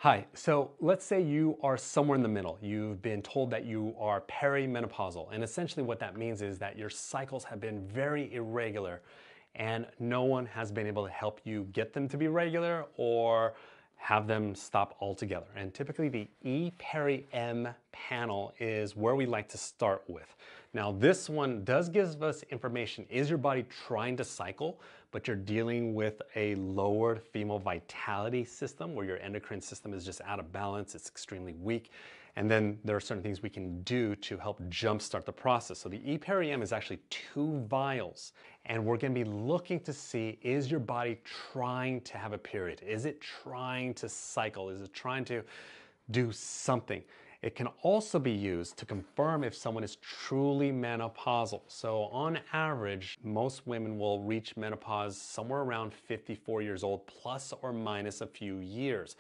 Hi, so let's say you are somewhere in the middle. You've been told that you are perimenopausal, and essentially what that means is that your cycles have been very irregular and no one has been able to help you get them to be regular or have them stop altogether. And typically the E-peri-M panel is where we like to start with. Now this one does give us information. Is your body trying to cycle, but you're dealing with a lowered female vitality system where your endocrine system is just out of balance, it's extremely weak. And then there are certain things we can do to help jumpstart the process. So the E-peri-M is actually 2 vials, and we're gonna be looking to see, is your body trying to have a period? Is it trying to cycle? Is it trying to do something? It can also be used to confirm if someone is truly menopausal. So on average, most women will reach menopause somewhere around 54 years old, plus or minus a few years.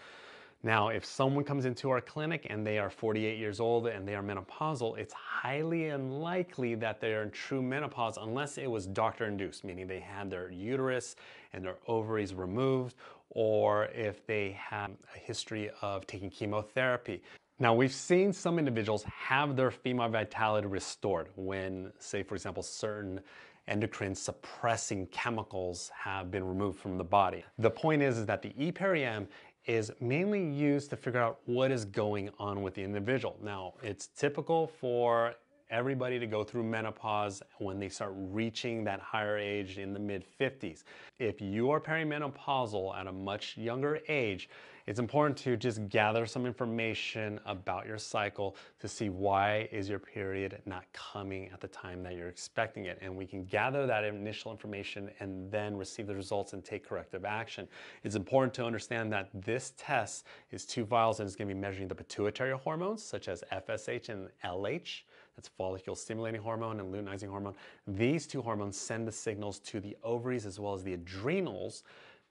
Now, if someone comes into our clinic and they are 48 years old and they are menopausal, it's highly unlikely that they are in true menopause unless it was doctor-induced, meaning they had their uterus and their ovaries removed, or if they have a history of taking chemotherapy. Now, we've seen some individuals have their female vitality restored when, say, for example, certain endocrine suppressing chemicals have been removed from the body. The point is that the E-peri-M is mainly used to figure out what is going on with the individual. Now, it's typical for everybody to go through menopause when they start reaching that higher age in the mid-50s. If you are perimenopausal at a much younger age, it's important to just gather some information about your cycle to see why is your period not coming at the time that you're expecting it. And we can gather that initial information and then receive the results and take corrective action. It's important to understand that this test is 2 vials and it's going to be measuring the pituitary hormones such as FSH and LH. That's follicle stimulating hormone and luteinizing hormone. These 2 hormones send the signals to the ovaries as well as the adrenals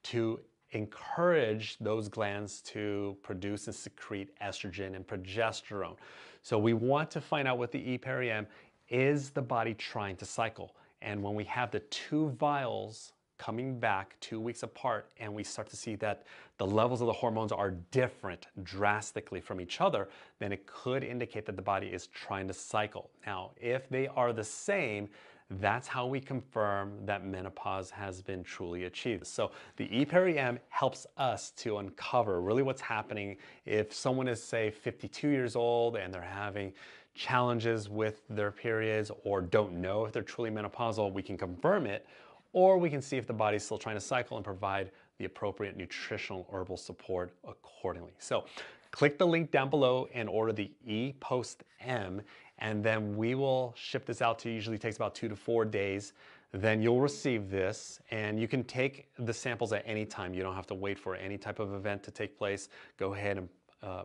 to encourage those glands to produce and secrete estrogen and progesterone. So we want to find out with the E-peri-M, is the body trying to cycle? And when we have the 2 vials coming back 2 weeks apart and we start to see that the levels of the hormones are different drastically from each other, then it could indicate that the body is trying to cycle. Now, if they are the same, that's how we confirm that menopause has been truly achieved. So the E-peri-M helps us to uncover really what's happening if someone is, say, 52 years old and they're having challenges with their periods or don't know if they're truly menopausal. We can confirm it, or we can see if the body's still trying to cycle and provide the appropriate nutritional herbal support accordingly. So click the link down below and order the E-post-M, and then we will ship this out to you. Usually takes about 2 to 4 days. Then you'll receive this, and you can take the samples at any time. You don't have to wait for any type of event to take place. Go ahead and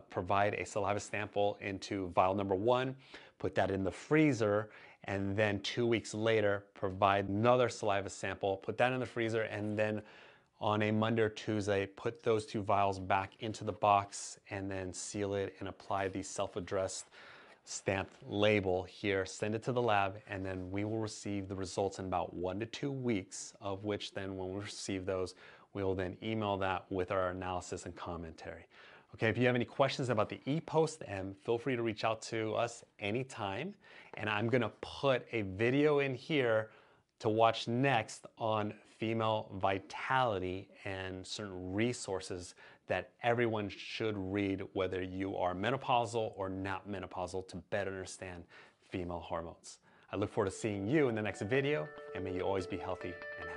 provide a saliva sample into vial number 1, put that in the freezer, and then 2 weeks later, provide another saliva sample, put that in the freezer, and then on a Monday or Tuesday, put those 2 vials back into the box and then seal it and apply the self-addressed stamped label here, send it to the lab, and then we will receive the results in about 1 to 2 weeks, of which then when we receive those, we will then email that with our analysis and commentary. Okay, if you have any questions about the E-post-M, feel free to reach out to us anytime. And I'm gonna put a video in here to watch next on female vitality and certain resources that everyone should read, whether you are menopausal or not menopausal, to better understand female hormones. I look forward to seeing you in the next video, and may you always be healthy and happy.